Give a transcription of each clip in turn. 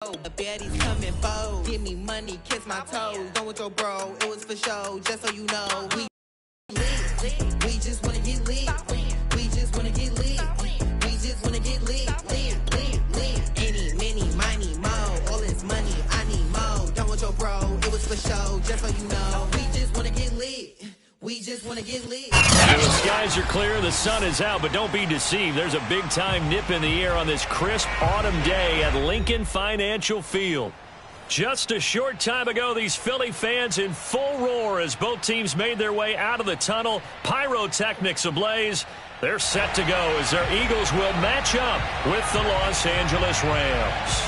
The baddies coming bold. Give me money, kiss my toes. Don't with your bro, it was for show. Just so you know, we lit. We just wanna get lit. We just wanna get lit. We just wanna get lit. Any, many, miny, mo. All this money, I need mo. Don't with your bro, it was for show. Just so you know, we just wanna get lit. We just want to get lit. The skies are clear, the sun is out, but don't be deceived. There's a big-time nip in the air on this crisp autumn day at Lincoln Financial Field. Just a short time ago, these Philly fans in full roar as both teams made their way out of the tunnel. Pyrotechnics ablaze. They're set to go as their Eagles will match up with the Los Angeles Rams.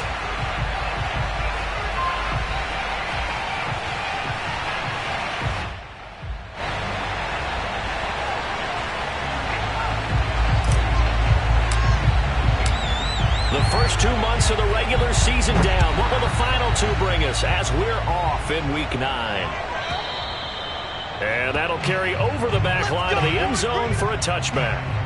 The first 2 months of the regular season down. What will the final two bring us as we're off in Week 9? And that'll carry over the back line of the end zone for a touchback.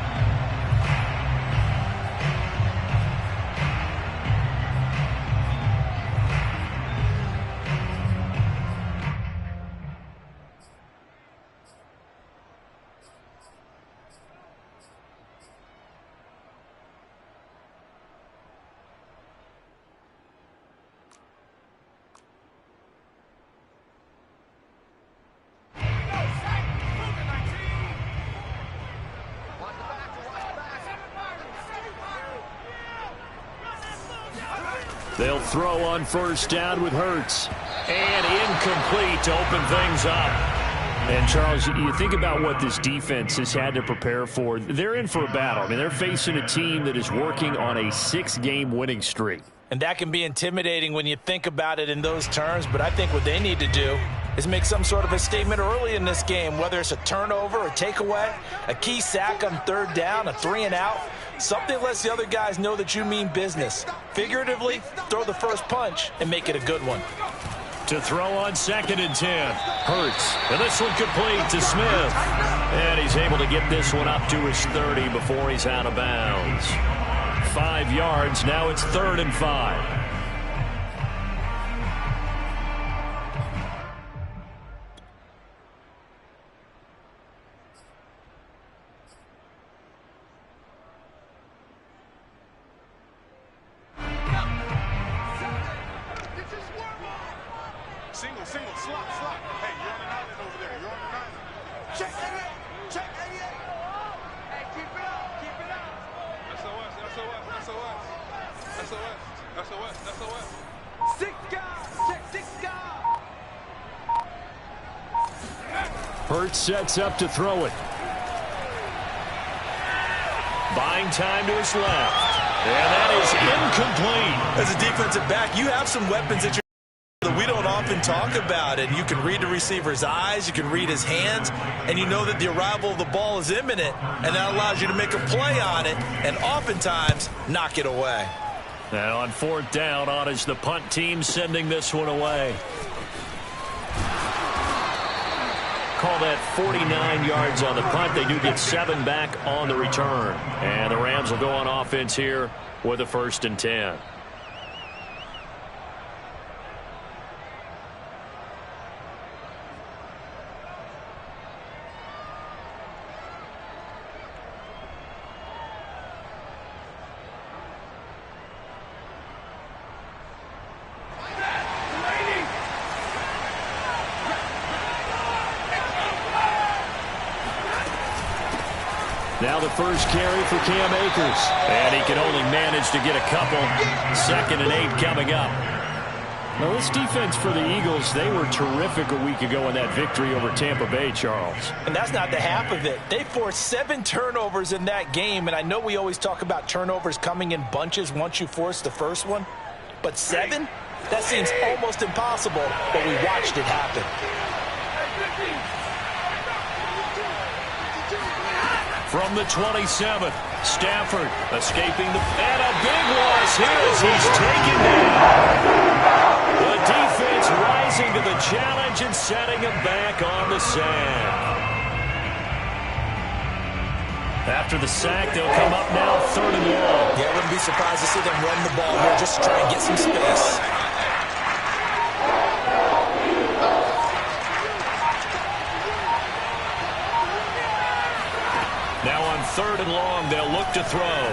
They'll throw on first down with Hurts. And incomplete to open things up. And, Charles, you think about what this defense has had to prepare for. They're in for a battle. I mean, they're facing a team that is working on a 6-game winning streak. And that can be intimidating when you think about it in those terms. But I think what they need to do is make some sort of a statement early in this game, whether it's a turnover, a takeaway, a key sack on third down, a 3-and-out. Something lets the other guys know that you mean business. Figuratively, throw the first punch and make it a good one. To throw on 2nd and 10. Hurts. And this one complete to Smith. And he's able to get this one up to his 30 before he's out of bounds. 5 yards. Now it's 3rd and 5. Hurts sets up to throw it. Buying time to his left. And that is incomplete. As a defensive back, you have some weapons that we don't often talk about. And you can read the receiver's eyes, you can read his hands, and you know that the arrival of the ball is imminent. And that allows you to make a play on it and oftentimes knock it away. Now on 4th down, on is the punt team sending this one away. Call that 49 yards on the punt. They do get 7 back on the return. And the Rams will go on offense here with a 1st and 10. Now the first carry for Cam Akers. And he can only manage to get a couple. 2nd and 8 coming up. Now this defense for the Eagles, they were terrific a week ago in that victory over Tampa Bay, Charles. And that's not the half of it. They forced 7 turnovers in that game. And I know we always talk about turnovers coming in bunches once you force the first one. But 7? That seems almost impossible, but we watched it happen. From the 27th, Stafford escaping the... And a big loss here as he's taken down. The defense rising to the challenge and setting him back on the sack. After the sack, they'll come up now 3rd and long. Yeah, I wouldn't be surprised to see them run the ball here just to try and get some space. Now on 3rd and long, they'll look to throw.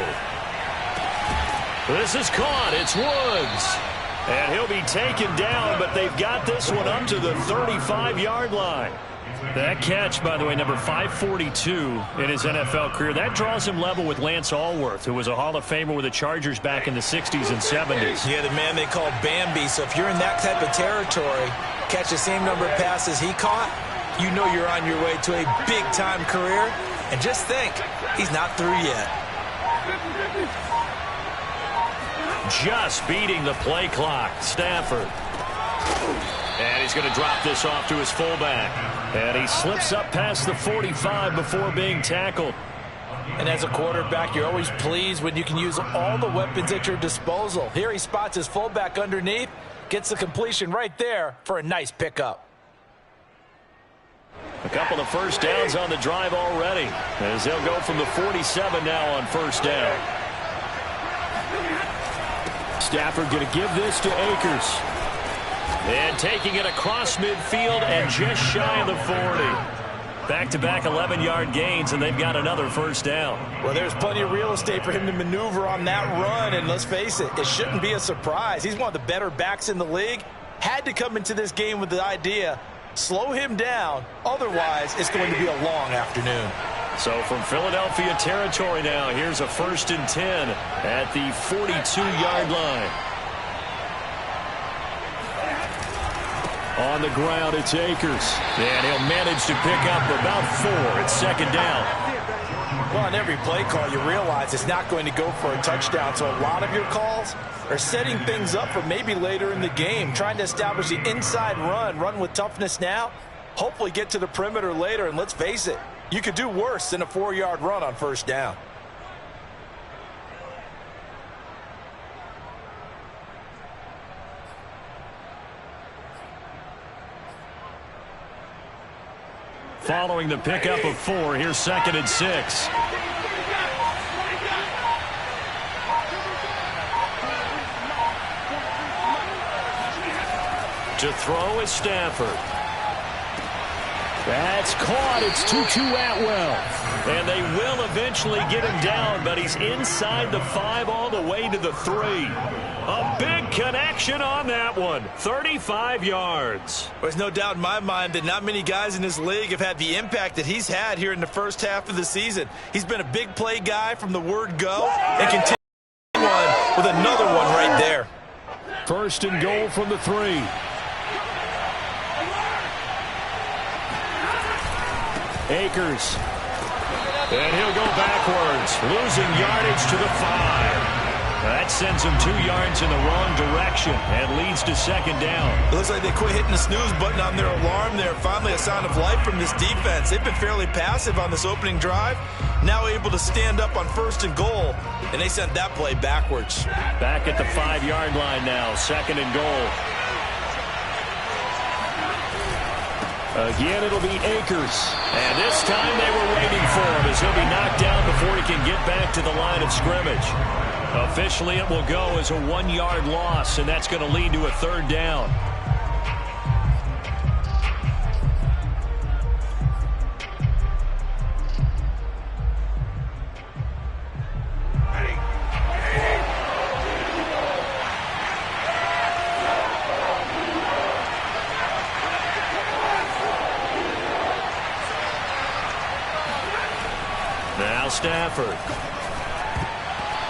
This is caught. It's Woods. And he'll be taken down, but they've got this one up to the 35-yard line. That catch, by the way, number 542 in his NFL career, that draws him level with Lance Allworth, who was a Hall of Famer with the Chargers back in the 60s and 70s. Yeah, the man they call Bambi. So if you're in that type of territory, catch the same number of passes he caught, you know you're on your way to a big-time career. And just think, he's not through yet. Just beating the play clock, Stafford. And he's going to drop this off to his fullback. And he slips up past the 45 before being tackled. And as a quarterback, you're always pleased when you can use all the weapons at your disposal. Here he spots his fullback underneath, gets the completion right there for a nice pickup. A couple of first downs on the drive already, as they'll go from the 47 now on first down. Stafford going to give this to Akers. And taking it across midfield and just shy of the 40. Back-to-back 11-yard gains, and they've got another first down. Well, there's plenty of real estate for him to maneuver on that run, and let's face it, it shouldn't be a surprise. He's one of the better backs in the league. Had to come into this game with the idea, slow him down, otherwise it's going to be a long afternoon. So from Philadelphia territory now, here's a 1st and 10 at the 42-yard line. On the ground, it's Akers. And he'll manage to pick up about 4. It's 2nd down. Well, on every play call, you realize it's not going to go for a touchdown. So a lot of your calls are setting things up for maybe later in the game, trying to establish the inside run with toughness now, hopefully get to the perimeter later. And let's face it, you could do worse than a 4-yard run on first down. Following the pickup of 4, here's 2nd and 6. To throw is Stafford. That's caught. It's Tutu Atwell. And they will eventually get him down, but he's inside the 5 all the way to the 3. A big connection on that one. 35 yards. There's no doubt in my mind that not many guys in this league have had the impact that he's had here in the first half of the season. He's been a big play guy from the word go and continue one with another one right there. 1st and goal from the 3. Akers. And he'll go backwards, losing yardage to the 5. That sends him 2 yards in the wrong direction and leads to 2nd down. It looks like they quit hitting the snooze button on their alarm there. Finally a sign of life from this defense. They've been fairly passive on this opening drive. Now able to stand up on 1st and goal, and they sent that play backwards. Back at the 5-yard line now, 2nd and goal. Again, it'll be Akers. And this time they were waiting for him as he'll be knocked down before he can get back to the line of scrimmage. Officially, it will go as a 1-yard loss, and that's going to lead to a 3rd down. Now Stafford.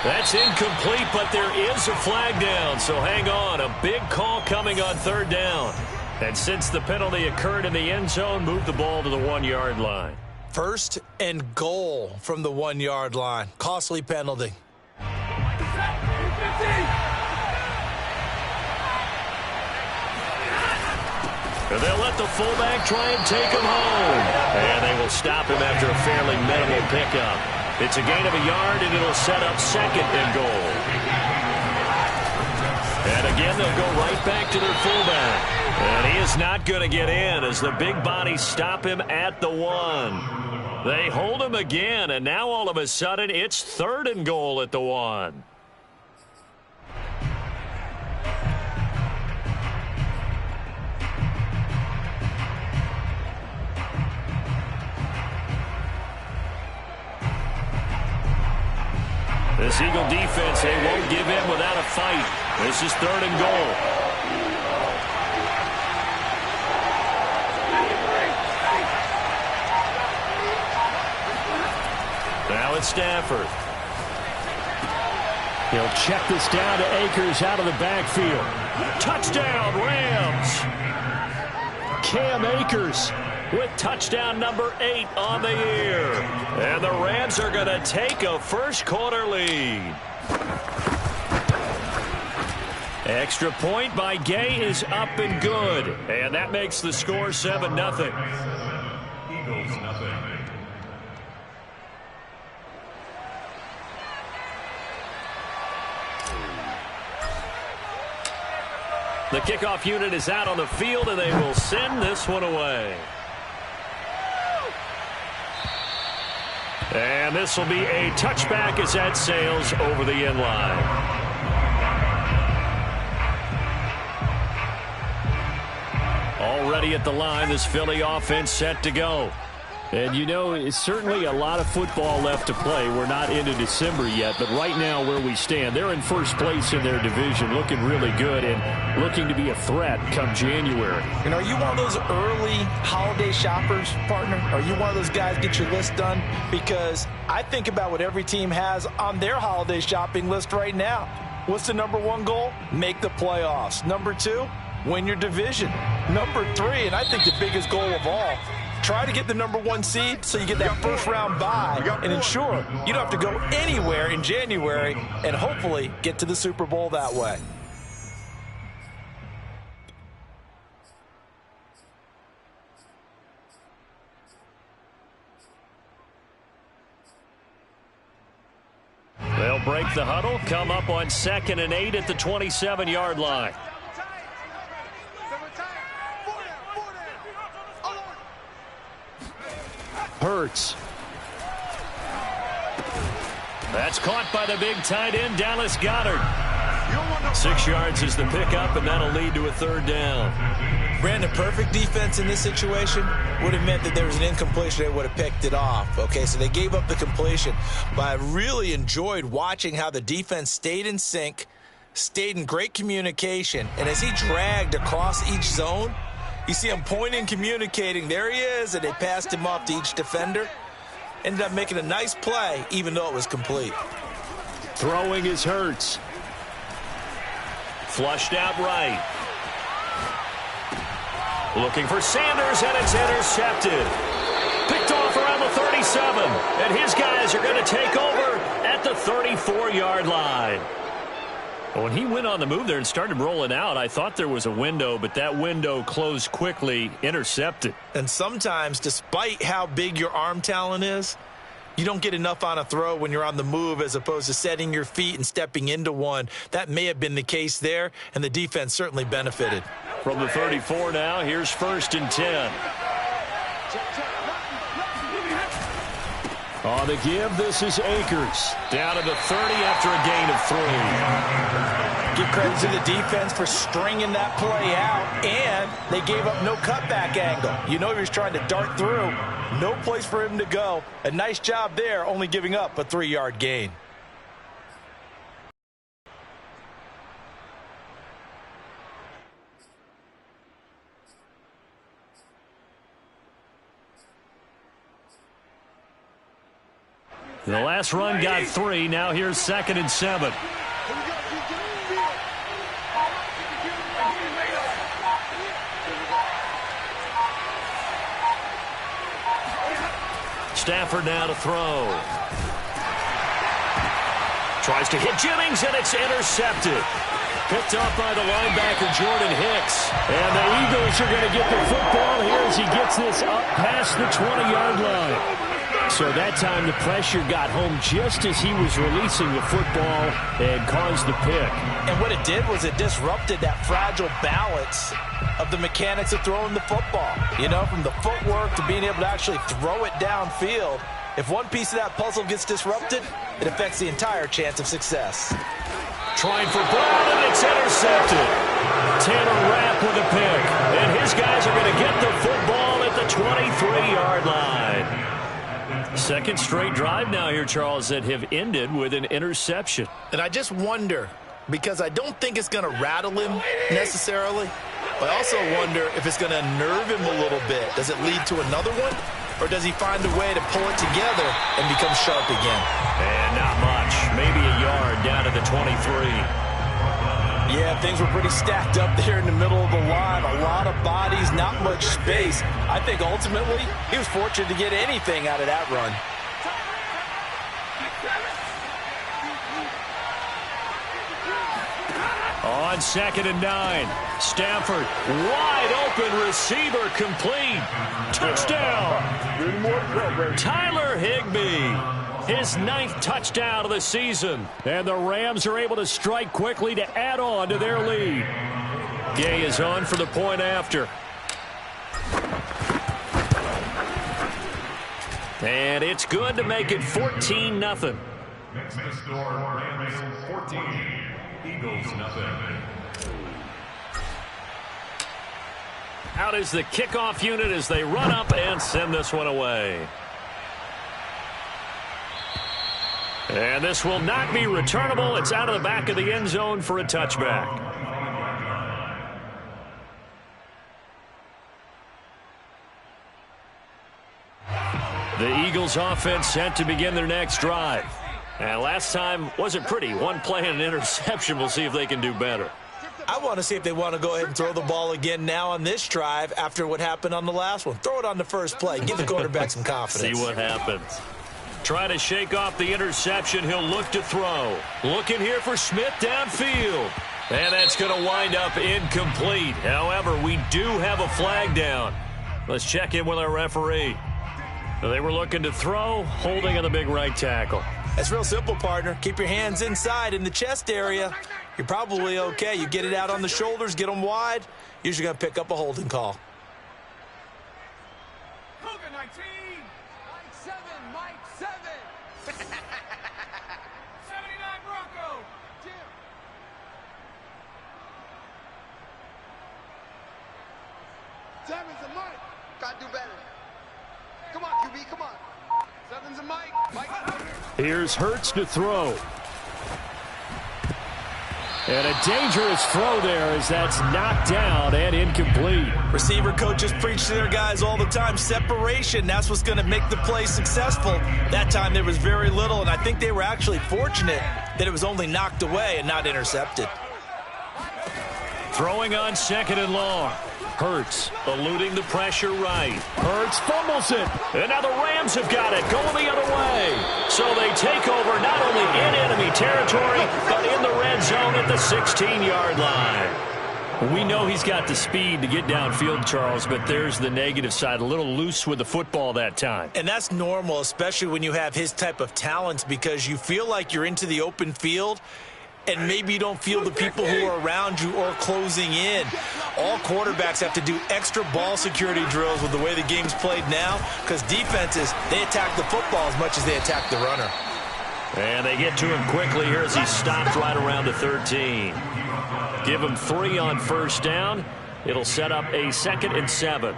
That's incomplete, but there is a flag down, so hang on. A big call coming on 3rd down. And since the penalty occurred in the end zone, move the ball to the 1-yard line. 1st and goal from the 1-yard line. Costly penalty. They'll let the fullback try and take him home. And they will stop him after a fairly minimal pickup. It's a gain of a yard, and it'll set up 2nd and goal. And again, they'll go right back to their fullback. And he is not going to get in as the big bodies stop him at the 1. They hold him again, and now all of a sudden it's 3rd and goal at the 1. This Eagle defense, they won't give in without a fight. This is 3rd and goal. Now it's Stafford. He'll check this down to Akers out of the backfield. Touchdown, Rams. Cam Akers with touchdown number 8 on the year. And the Rams are going to take a first-quarter lead. Extra point by Gay is up and good. And that makes the score 7-0. Eagles, nothing. The kickoff unit is out on the field, and they will send this one away. And this will be a touchback as that sails over the end line. Already at the line, this Philly offense set to go. And, you know, it's certainly a lot of football left to play. We're not into December yet, but right now where we stand, they're in first place in their division, looking really good and looking to be a threat come January. And are you one of those early holiday shoppers, partner? Are you one of those guys get your list done? Because I think about what every team has on their holiday shopping list right now. What's the number 1 goal? Make the playoffs. Number 2, win your division. Number 3, and I think the biggest goal of all, try to get the number 1 seed so you get that first-round bye and ensure you don't have to go anywhere in January and hopefully get to the Super Bowl that way. They'll break the huddle, come up on 2nd and 8 at the 27-yard line. Hurts. That's caught by the big tight end, Dallas Goedert. 6 yards is the pickup, and that'll lead to a 3rd down. Brandon, perfect defense in this situation would have meant that there was an incompletion. They would have picked it off. Okay, so they gave up the completion. But I really enjoyed watching how the defense stayed in sync, stayed in great communication, and as he dragged across each zone, you see him pointing, communicating. There he is, and they passed him off to each defender. Ended up making a nice play, even though it was complete. Throwing is Hurts. Flushed out right. Looking for Sanders, and it's intercepted. Picked off around the 37, and his guys are going to take over at the 34-yard line. When he went on the move there and started rolling out, I thought there was a window, but that window closed quickly, intercepted. And sometimes, despite how big your arm talent is, you don't get enough on a throw when you're on the move as opposed to setting your feet and stepping into one. That may have been the case there, and the defense certainly benefited. From the 34 now, here's 1st and 10. On the give, this is Akers. Down to the 30 after a gain of 3. Give credit to the defense for stringing that play out, and they gave up no cutback angle. You know he was trying to dart through. No place for him to go. A nice job there, only giving up a 3-yard gain. The last run got 3. Now here's 2nd and 7. Stafford now to throw. Tries to hit Jennings, and it's intercepted. Picked off by the linebacker, Jordan Hicks. And the Eagles are going to get the football here as he gets this up past the 20-yard line. So that time the pressure got home just as he was releasing the football and caused the pick. And what it did was it disrupted that fragile balance of the mechanics of throwing the football. You know, from the footwork to being able to actually throw it downfield. If one piece of that puzzle gets disrupted, it affects the entire chance of success. Trying for Brown, and it's intercepted. Tanner Rapp with a pick. And his guys are going to get the football at the 23-yard line. Second straight drive now here, Charles, that have ended with an interception. And I just wonder, because I don't think it's going to rattle him necessarily, but I also wonder if it's going to nerve him a little bit. Does it lead to another one? Or does he find a way to pull it together and become sharp again? And not much. Maybe a yard down to the 23. Yeah, things were pretty stacked up there in the middle of the line. A lot of bodies, not much space. I think ultimately he was fortunate to get anything out of that run. On 2nd and 9, Stafford, wide open receiver, complete. Touchdown. Tyler Higbee. His 9th touchdown of the season. And the Rams are able to strike quickly to add on to their lead. Gay is on for the point after. And it's good to make it 14-0. Next to score, Rams 14, Eagles nothing. Out is the kickoff unit as they run up and send this one away. And this will not be returnable. It's out of the back of the end zone for a touchback. The Eagles offense set to begin their next drive. And last time wasn't pretty. One play and an interception. We'll see if they can do better. I want to see if they want to go ahead and throw the ball again now on this drive after what happened on the last one. Throw it on the first play. Give the quarterback some confidence. See what happens. Try to shake off the interception. He'll look to throw. Looking here for Smith downfield. And that's going to wind up incomplete. However, we do have a flag down. Let's check in with our referee. They were looking to throw, holding on the big right tackle. That's real simple, partner. Keep your hands inside in the chest area. You're probably okay. You get it out on the shoulders, get them wide. Usually going to pick up a holding call. Seven's a Mike. Gotta do better. Come on, QB, come on. Seven's a Mike. Here's Hurts to throw. And a dangerous throw there as that's knocked down and incomplete. Receiver coaches preach to their guys all the time. Separation, that's what's going to make the play successful. That time there was very little, and I think they were actually fortunate that it was only knocked away and not intercepted. Throwing on 2nd and long. Hurts eluding the pressure right. Hurts fumbles it. And now the Rams have got it going the other way. So they take over not only in enemy territory, but in the red zone at the 16-yard line. We know he's got the speed to get downfield, Charles, but there's the negative side. A little loose with the football that time. And that's normal, especially when you have his type of talents, because you feel like you're into the open field and maybe you don't feel the people who are around you or closing in. All quarterbacks have to do extra ball security drills with the way the game's played now, because defenses, they attack the football as much as they attack the runner. And they get to him quickly here as he stopped right around the 13. Give him 3 on first down. It'll set up a 2nd and 7.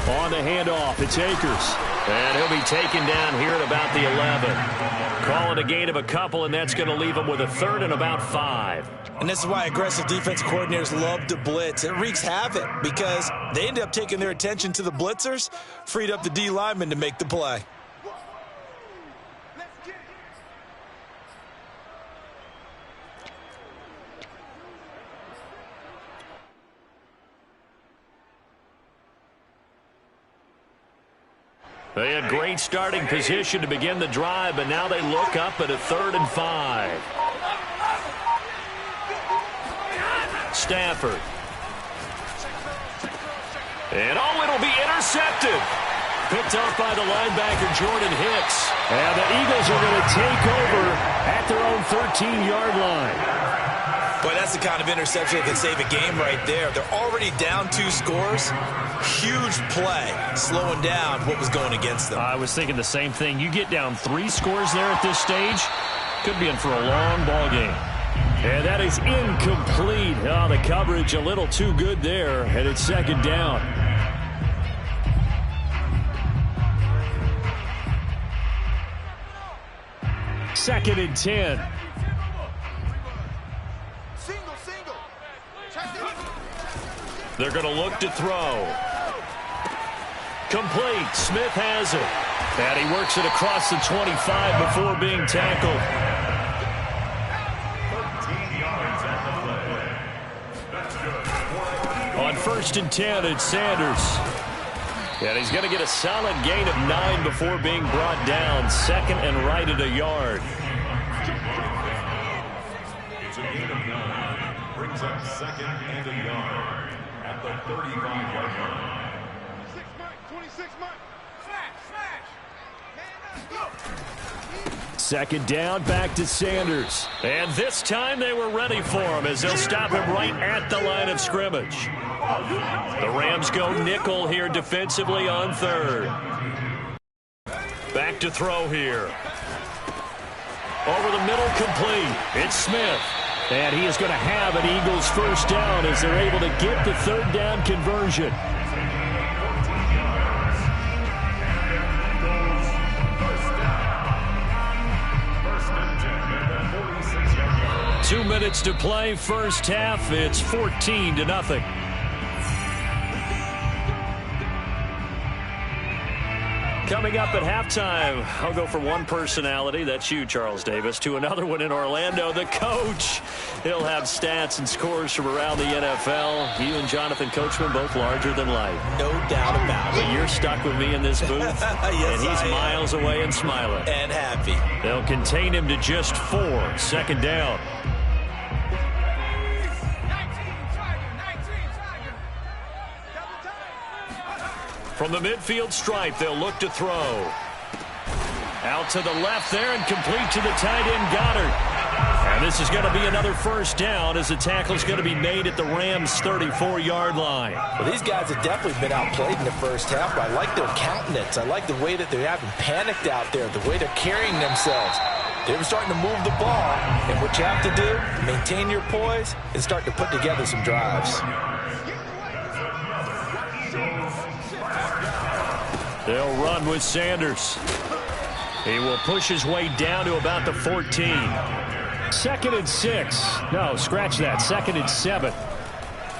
On the handoff, it's Akers. And he'll be taken down here at about the 11. Calling a gain of a couple, and that's going to leave him with a 3rd and about 5. And this is why aggressive defensive coordinators love to blitz. It wreaks havoc because they end up taking their attention to the blitzers, freed up the D lineman to make the play. They had great starting position to begin the drive, but now they look up at a 3rd and 5. Stafford. And it'll be intercepted. Picked off by the linebacker, Jordan Hicks. And the Eagles are going to take over at their own 13-yard line. Boy, that's the kind of interception that can save a game right there. They're already down 2 scores. Huge play, slowing down what was going against them. I was thinking the same thing. You get down 3 scores there at this stage, could be in for a long ball game. And that is incomplete. Oh, the coverage a little too good there, and it's 2nd down. Second and 10. They're going to look to throw. Complete. Smith has it. And he works it across the 25 before being tackled. 13 yards on the play. On 1st and 10, it's Sanders. And he's going to get a solid gain of 9 before being brought down. 2nd and right at a yard. It's a gain of 9. Brings up 2nd and a yard at the 35-yard line. 26 mark. Second down, back to Sanders. And this time they were ready for him as they'll stop him right at the line of scrimmage. The Rams go nickel here defensively on 3rd. Back to throw here. Over the middle, complete. It's Smith. And he is going to have an Eagles 1st down as they're able to get the 3rd down conversion. Two minutes to play, first half. It's 14-0. Coming up at halftime, I'll go from one personality, that's you, Charles Davis, to another one in Orlando, the coach. He'll have stats and scores from around the NFL. You and Jonathan Coachman, both larger than life. No doubt about it. But you're stuck with me in this booth, Yes, and he's I am. miles away and smiling. And happy. They'll contain him to just 4. 2nd down. From the midfield stripe, they'll look to throw. Out to the left there and complete to the tight end, Goddard. And this is going to be another 1st down as the tackle's going to be made at the Rams' 34-yard line. Well, these guys have definitely been outplayed in the first half, but I like their countenance. I like the way that they haven't panicked out there, the way they're carrying themselves. They're starting to move the ball, and what you have to do, maintain your poise and start to put together some drives. They'll run with Sanders. He will push his way down to about the 14. 2nd and 6. No, scratch that. 2nd and 7.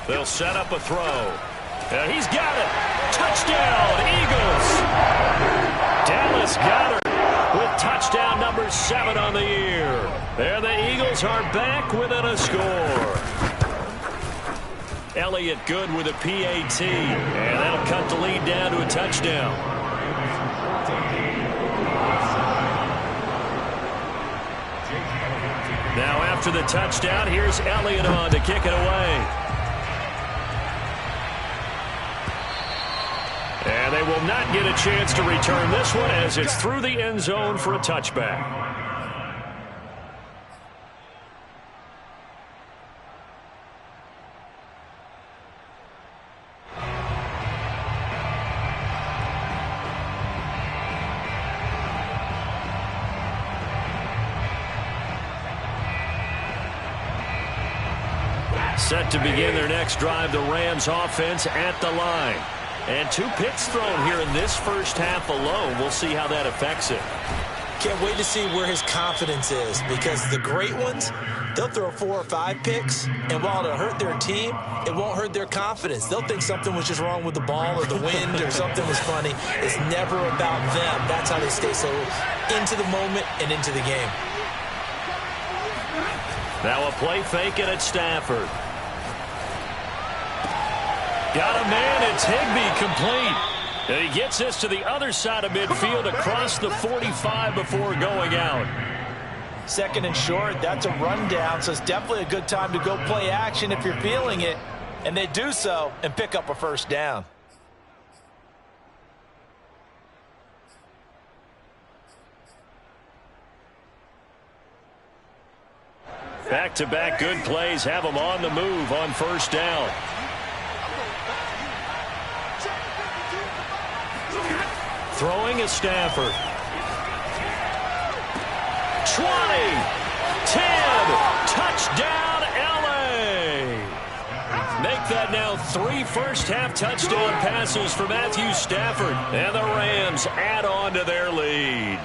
They'll set up a throw. And he's got it. Touchdown, Eagles. Dallas Goedert with touchdown number 7 on the year. There the Eagles are back within a score. Elliott good with a PAT. And that'll cut the lead down to a touchdown. Now after the touchdown, here's Elliott on to kick it away. And they will not get a chance to return this one as it's through the end zone for a touchback. Set to begin their next drive, the Rams offense at the line. And 2 picks thrown here in this first half alone. We'll see how that affects it. Can't wait to see where his confidence is, because the great ones, they'll throw 4 or 5 picks, and while it'll hurt their team, it won't hurt their confidence. They'll think something was just wrong with the ball or the wind or something was funny. It's never about them. That's how they stay so into the moment and into the game. Now a play fake and it's Stafford. Got a man, it's Higbee, complete. And he gets this to the other side of midfield across the 45 before going out. Second and short, that's a rundown, so it's definitely a good time to go play action if you're feeling it. And they do so and pick up a first down. Back-to-back good plays have them on the move on first down. Throwing is Stafford. 20, 10, touchdown LA. Make that now 3 first-half touchdown passes for Matthew Stafford. And the Rams add on to their lead.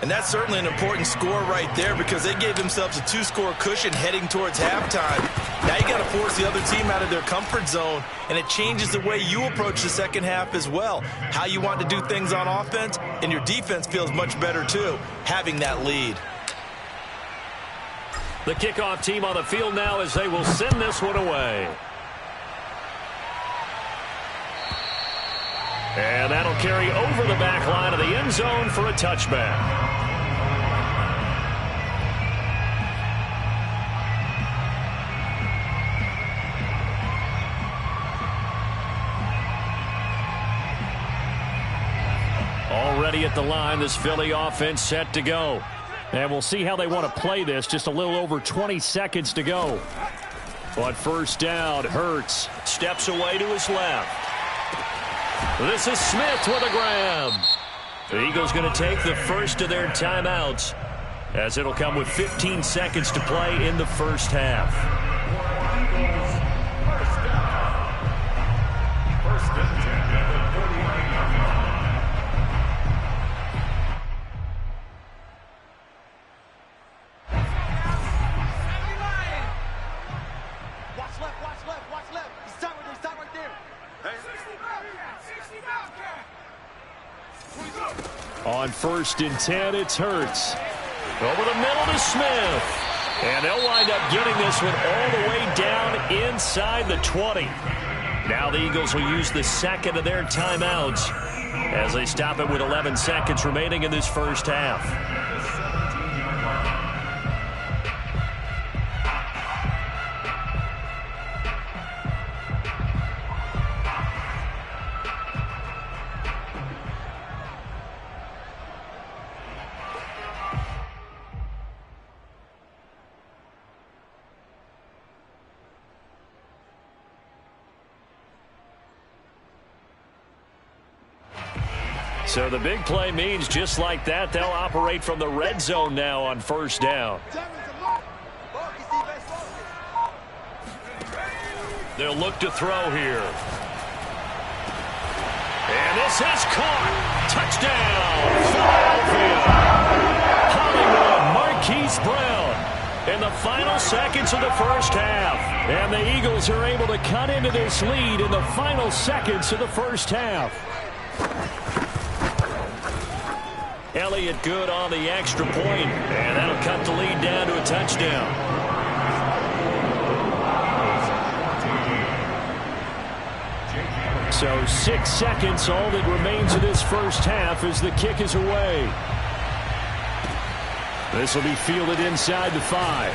And that's certainly an important score right there because they gave themselves a 2-score cushion heading towards halftime. Now you got to force the other team out of their comfort zone, and it changes the way you approach the second half as well. How you want to do things on offense, and your defense feels much better too, having that lead. The kickoff team on the field now as they will send this one away. And that'll carry over the back line of the end zone for a touchback. Already at the line, this Philly offense set to go. And we'll see how they want to play this. Just a little over 20 seconds to go. On first down, Hurts steps away to his left. This is Smith with a grab. The Eagles going to take the first of their timeouts as it'll come with 15 seconds to play in the first half. First and 10 at the 49-yard line. On first and 10, it's Hurts. Over the middle to Smith. And they'll wind up getting this one all the way down inside the 20. Now the Eagles will use the second of their timeouts as they stop it with 11 seconds remaining in this first half. So the big play means just like that, they'll operate from the red zone now on first down. They'll look to throw here. And this is caught. Touchdown, Philadelphia. Hollywood Marquise Brown in the final seconds of the first half. And the Eagles are able to cut into this lead in the final seconds of the first half. Elliott good on the extra point, and that'll cut the lead down to a touchdown. So 6 seconds, all that remains of this first half as the kick is away. This will be fielded inside the 5.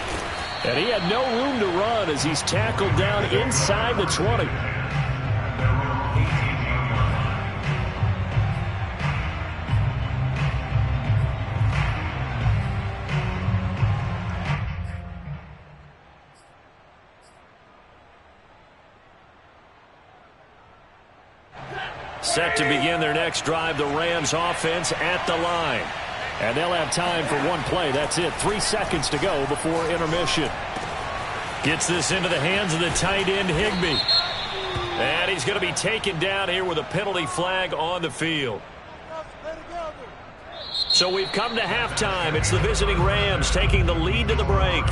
And he had no room to run as he's tackled down inside the 20. Set to begin their next drive, the Rams offense at the line. And they'll have time for one play. That's it. 3 seconds to go before intermission. Gets this into the hands of the tight end, Higbee. And he's going to be taken down here with a penalty flag on the field. So we've come to halftime. It's the visiting Rams taking the lead to the break.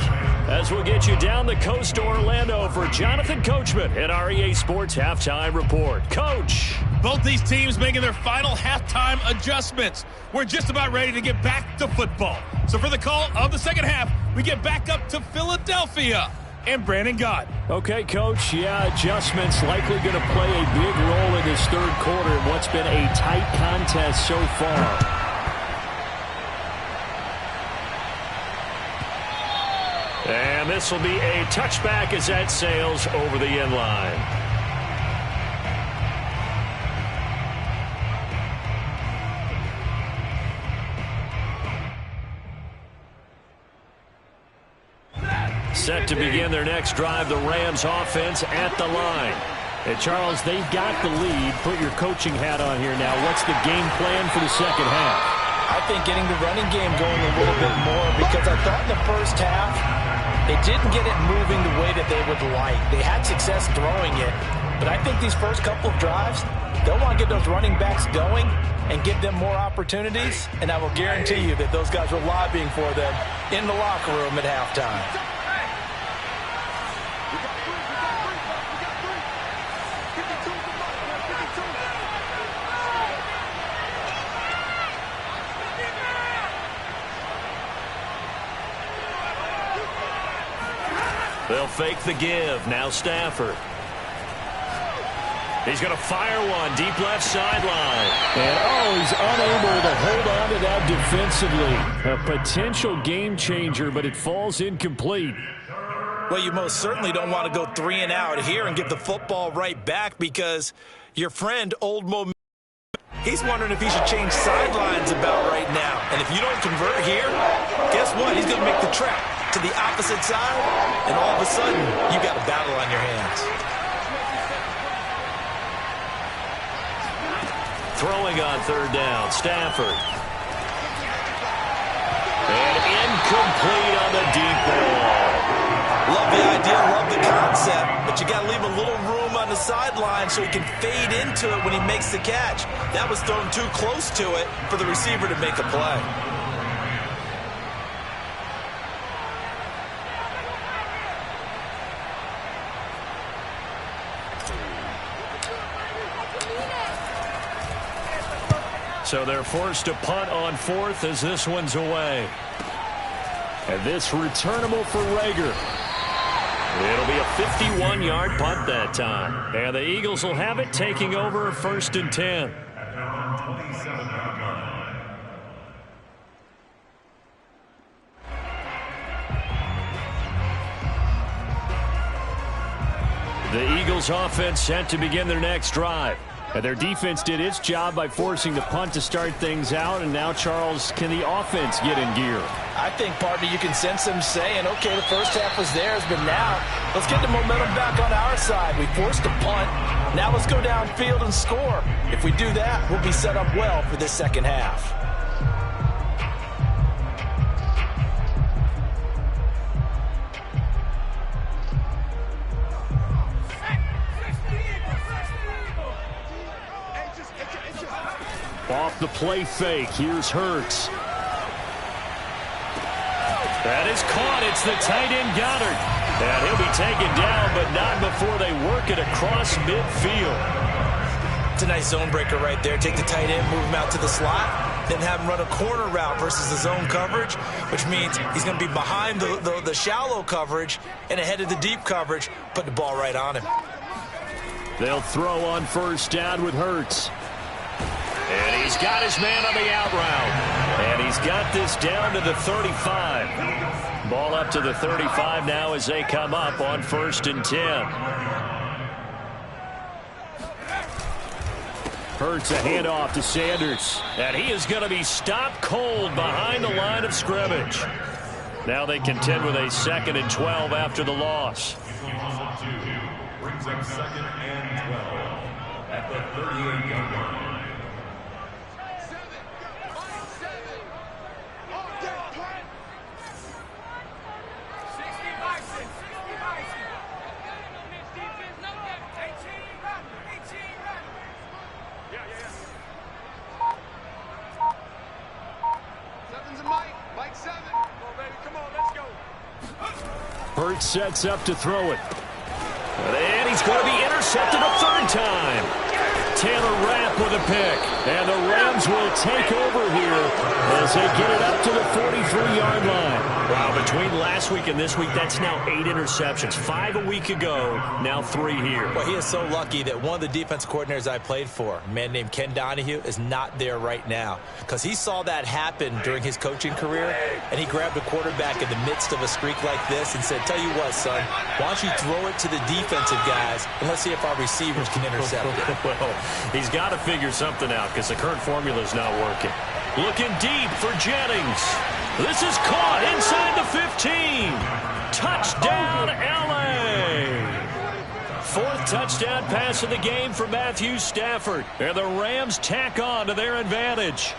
As we'll get you down the coast to Orlando for Jonathan Coachman at our EA Sports Halftime Report. Coach. Both these teams making their final halftime adjustments. We're just about ready to get back to football. So for the call of the second half, we get back up to Philadelphia. and Brandon Gott. Okay, Coach. Yeah, adjustments likely going to play a big role in this third quarter in what's been a tight contest so far. And this will be a touchback as that sails over the end line. Set to begin their next drive, the Rams offense at the line. Hey, Charles, they've got the lead. Put your coaching hat on here now. What's the game plan for the second half? I think getting the running game going a little bit more, because I thought in the first half they didn't get it moving the way that they would like. They had success throwing it, but I think these first couple of drives, they'll want to get those running backs going and give them more opportunities, and I will guarantee you that those guys were lobbying for them in the locker room at halftime. They'll fake the give. Now Stafford. He's going to fire one deep left sideline. And, he's unable to hold on to that defensively. A potential game changer, but it falls incomplete. Well, you most certainly don't want to go 3 and out here and give the football right back, because your friend, Old Mo, he's wondering if he should change sidelines about right now. And if you don't convert here, guess what? He's going to make the trek to the opposite side, and all of a sudden, you got a battle on your hands. Throwing on third down, Stafford. And incomplete on the deep ball. Love the idea, love the concept, but you got to leave a little room on the sideline so he can fade into it when he makes the catch. That was thrown too close to it for the receiver to make a play. So they're forced to punt on fourth as this one's away. And this returnable for Rager. It'll be a 51-yard punt that time. And the Eagles will have it, taking over 1st and 10. The Eagles offense set to begin their next drive. And their defense did its job by forcing the punt to start things out. And now, Charles, can the offense get in gear? I think, partner, you can sense them saying, okay, the first half was theirs, but now let's get the momentum back on our side. We forced a punt. Now let's go downfield and score. If we do that, we'll be set up well for this second half. Off the play fake, here's Hurts. That is caught. It's the tight end Goddard. And he'll be taken down, but not before they work it across midfield. It's a nice zone breaker right there. Take the tight end, move him out to the slot, then have him run a corner route versus the zone coverage, which means he's going to be behind the shallow coverage and ahead of the deep coverage, put the ball right on him. They'll throw on first down with Hurts. And he's got his man on the out route. And he's got this down to the 35. Ball up to the 35 now as they come up on 1st and 10. Hurts a handoff to Sanders. And he is going to be stopped cold behind the line of scrimmage. Now they contend with a 2nd and 12 after the loss. Brings up 2nd and 12 at the 38-yard line. Hurts sets up to throw it. And he's going to be intercepted a 3rd time. Taylor Rapp with a pick. And the Rams will take over here as they get it up to the 43-yard line. Wow, Between last week and this week, that's now 8 interceptions. 5 a week ago, now 3 here. Well, he is so lucky that one of the defense coordinators I played for, a man named Ken Donahue, is not there right now. Because he saw that happen during his coaching career, and he grabbed a quarterback in the midst of a streak like this and said, tell you what, son, why don't you throw it to the defensive guys, and let's see if our receivers can intercept it. Well, he's got to figure something out because the current formula is not working. Looking deep for Jennings. This is caught inside the 15. Touchdown, L.A. 4th touchdown pass of the game for Matthew Stafford. And the Rams tack on to their advantage.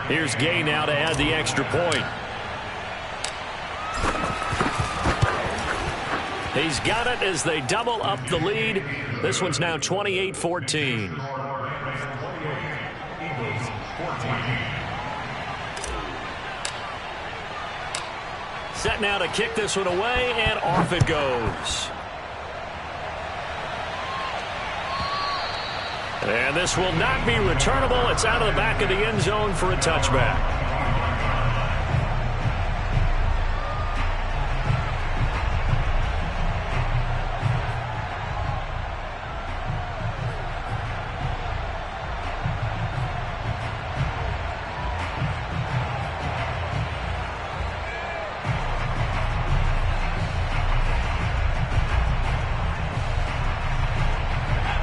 Here's Gay now to add the extra point. He's got it as they double up the lead. This one's now 28-14. Set now to kick this one away, and off it goes. And this will not be returnable. It's out of the back of the end zone for a touchback.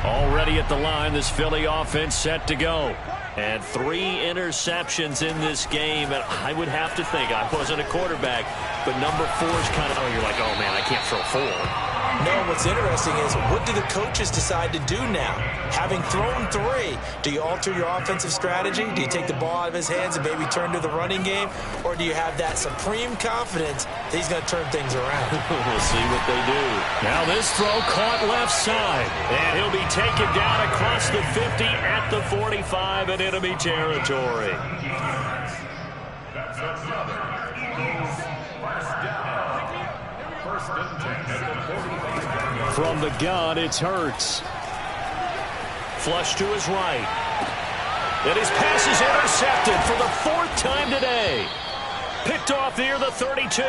Already at the line, this Philly offense set to go. And 3 interceptions in this game. And I would have to think, I wasn't a quarterback, but number 4 is kind of, you're like, oh, man, I can't throw 4. No, what's interesting is, what do the coaches decide to do now? Having thrown 3, do you alter your offensive strategy? Do you take the ball out of his hands and maybe turn to the running game? Or do you have that supreme confidence that he's going to turn things around? We'll see what they do. Now this throw caught left side. And he'll be taken down across the 50 at the 45 in enemy territory. That's another Eagles first down. First and 10 at the 45. From the gun, it's Hurts. Flush to his right. And his pass is intercepted for the 4th time today. Picked off near the 32.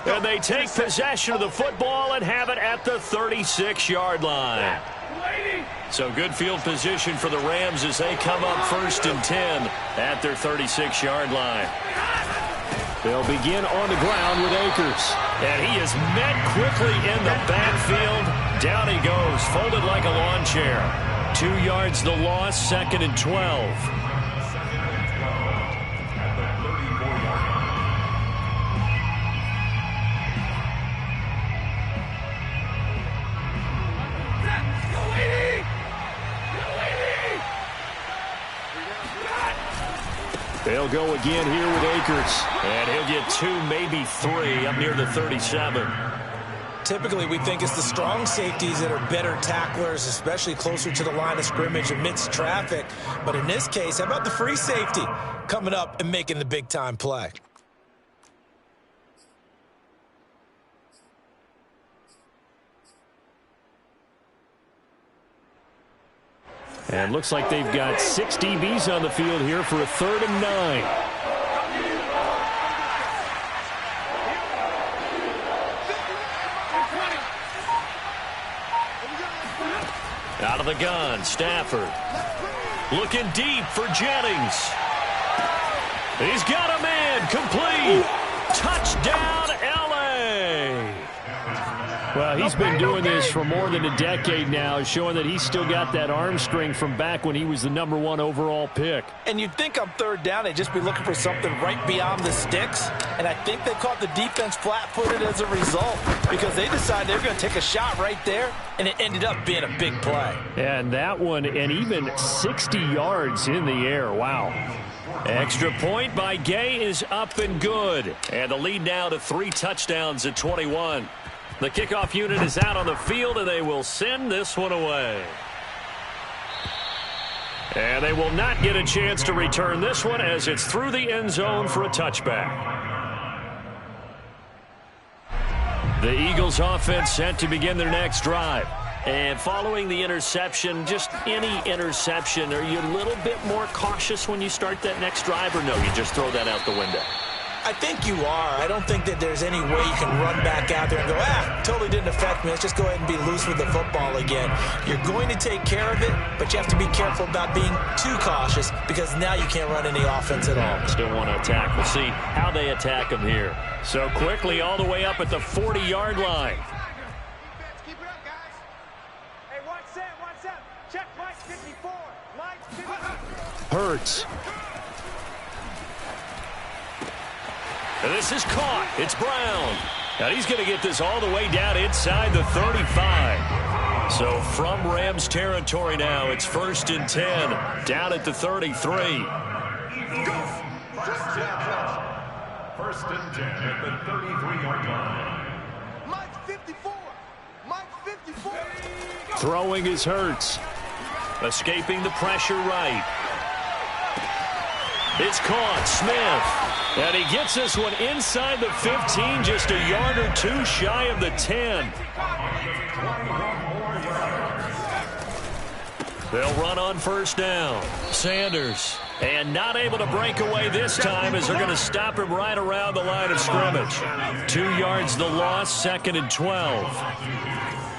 And they take possession of the football and have it at the 36-yard line. So good field position for the Rams as they come up 1st and 10 at their 36-yard line. They'll begin on the ground with Akers. And he is met quickly in the backfield. Down he goes, folded like a lawn chair. 2 yards the loss, 2nd and 12. They'll go again here with Akers. And he'll get 2, maybe 3 up near the 37. Typically, we think it's the strong safeties that are better tacklers, especially closer to the line of scrimmage amidst traffic. But in this case, how about the free safety coming up and making the big-time play? And looks like they've got 6 DBs on the field here for a 3rd and 9. Out of the gun, Stafford. Looking deep for Jennings. He's got a man, complete. Touchdown, L.A. Well, he's been doing this for more than a decade now, showing that he's still got that arm strength from back when he was the #1 overall pick. And you'd think on 3rd down, they'd just be looking for something right beyond the sticks. And I think they caught the defense flat-footed as a result because they decided they were going to take a shot right there, and it ended up being a big play. And that one, and even 60 yards in the air. Wow. Extra point by Gay is up and good. And the lead now to 3 touchdowns at 21. The kickoff unit is out on the field, and they will send this one away. And they will not get a chance to return this one as it's through the end zone for a touchback. The Eagles offense set to begin their next drive. And following the interception, just any interception, are you a little bit more cautious when you start that next drive, or no, you just throw that out the window? I think you are. I don't think that there's any way you can run back out there and go, totally didn't affect me. Let's just go ahead and be loose with the football again. You're going to take care of it, but you have to be careful about being too cautious because now you can't run any offense at all. Still want to attack. We'll see how they attack him here. So quickly all the way up at the 40-yard line. Keep it up, guys. Hey, one set. Check Mike 54. Mike 54. Hurts. And this is caught. It's Brown. Now he's going to get this all the way down inside the 35. So from Rams territory now, it's 1st and 10. Down at the 33. First and 10 at the 33-yard line. Mike 54. Mike 54. Throwing is Hurts. Escaping the pressure right. It's caught. Smith. And he gets this one inside the 15, just a yard or two shy of the 10. They'll run on first down. Sanders. And not able to break away this time as they're going to stop him right around the line of scrimmage. 2 yards the loss, 2nd and 12.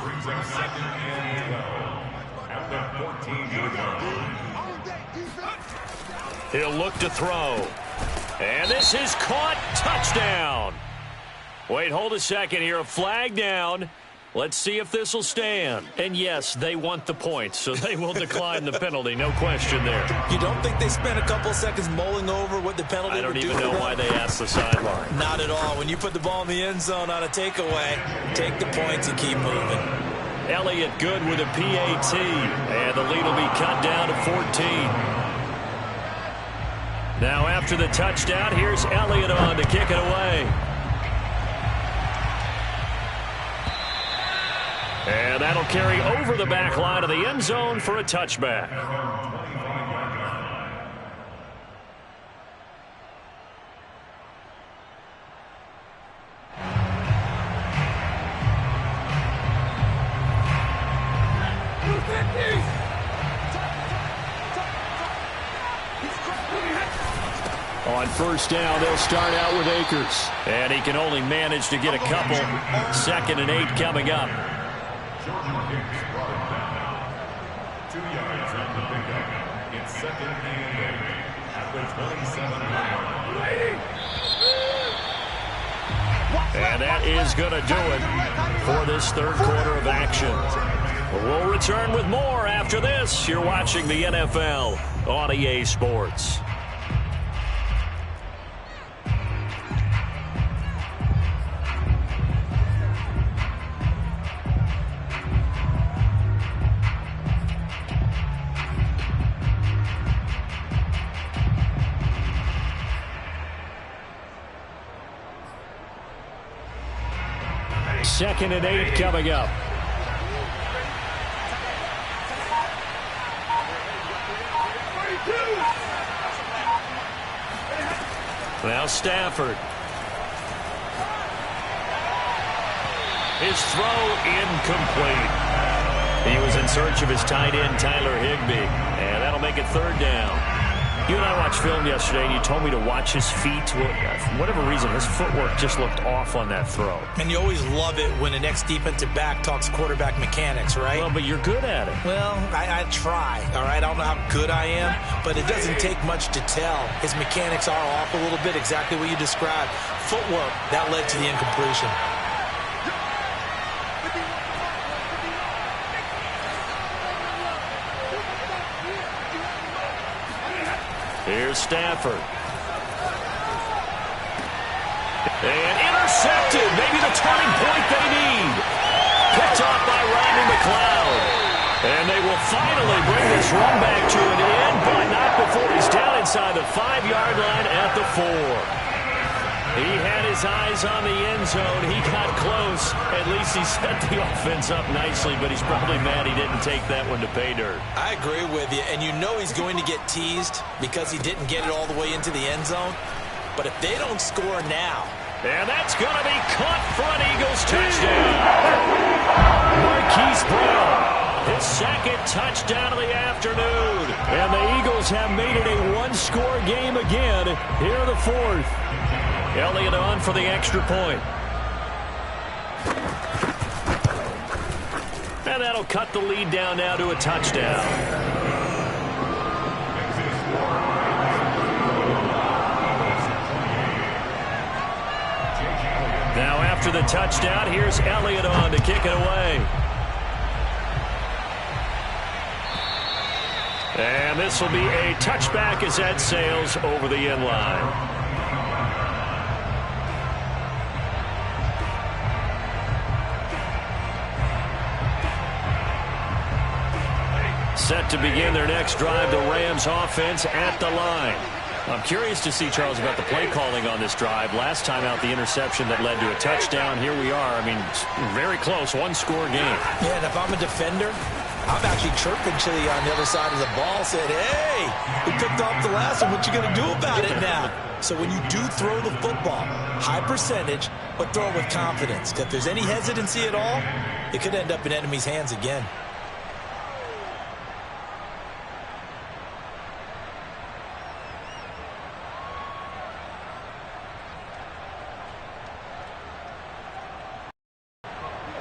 Brings up 2nd and 12 at the 14-yard line. He'll look to throw. And this is caught. Touchdown. Wait, hold a second here. A flag down. Let's see if this will stand. And yes, they want the points, so they will decline the penalty. No question there. You don't think they spent a couple seconds mulling over what the penalty would do? I don't even know why they asked the sideline. Not at all. When you put the ball in the end zone on a takeaway, take the points and keep moving. Elliott good with a PAT. And the lead will be cut down to 14. Now after the touchdown, here's Elliott on to kick it away. And that'll carry over the back line of the end zone for a touchback. On first down, they'll start out with Akers. And he can only manage to get a couple. 2nd and 8 coming up. 2 yards on the pickup. It's 2nd and 8 at the 27-yard line. And that is going to do it for this third quarter of action. We'll return with more after this. You're watching the NFL on EA Sports. Second and 8 coming up. Now Stafford. His throw incomplete. He was in search of his tight end, Tyler Higbee. And that'll make it 3rd down. You and I watched film yesterday, and you told me to watch his feet. For whatever reason, his footwork just looked off on that throw. And you always love it when the next defensive back talks quarterback mechanics, right? Well, but you're good at it. Well, I try, all right? I don't know how good I am, but it doesn't take much to tell. His mechanics are off a little bit, exactly what you described. Footwork, that led to the incompletion. Here's Stafford. And intercepted. Maybe the turning point they need. Picked off by Rodney McLeod. And they will finally bring this run back to an end, but not before he's down inside the 5-yard line at the 4. He had his eyes on the end zone. He got close. At least he set the offense up nicely, but he's probably mad he didn't take that one to pay dirt. I agree with you, and you know he's going to get teased because he didn't get it all the way into the end zone. But if they don't score now. And that's going to be caught for an Eagles touchdown. Marquise Brown, his 2nd touchdown of the afternoon. And the Eagles have made it a one-score game again here in the 4th. Elliott on for the extra point. And that'll cut the lead down now to a touchdown. Now after the touchdown, here's Elliott on to kick it away. And this will be a touchback as that sails over the end line. Set to begin their next drive, the Rams offense at the line. I'm curious to see, Charles, about the play calling on this drive. Last time out, the interception that led to a touchdown. Here we are. I mean, very close, one-score game. Yeah, and if I'm a defender, I'm actually chirping Chili on the other side of the ball, said, hey, we picked off the last one. What you going to do about it now? So when you do throw the football, high percentage, but throw it with confidence. If there's any hesitancy at all, it could end up in enemy's hands again.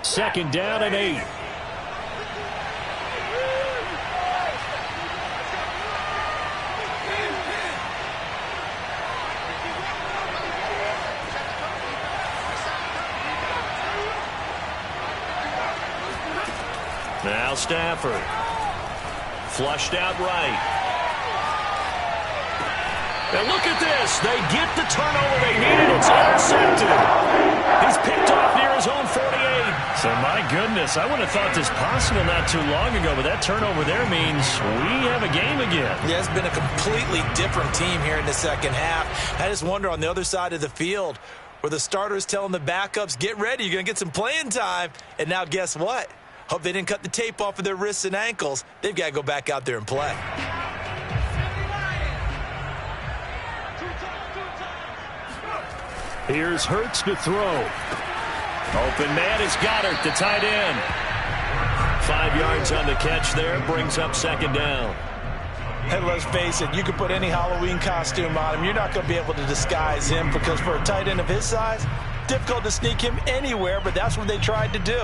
Second down and 8. Now Stafford. Flushed out right. And look at this. They get the turnover they needed. It's intercepted. He's picked off near his own 48. So, my goodness, I would have thought this possible not too long ago, but that turnover there means we have a game again. Yeah, it's been a completely different team here in the second half. I just wonder on the other side of the field where the starters telling the backups, get ready, you're going to get some playing time. And now guess what? Hope they didn't cut the tape off of their wrists and ankles. They've got to go back out there and play. Here's Hurts to throw. Open man is Goddard, the tight end. 5 yards on the catch there. Brings up second down. Hey, let's face it, you can put any Halloween costume on him. You're not going to be able to disguise him because for a tight end of his size, difficult to sneak him anywhere, but that's what they tried to do.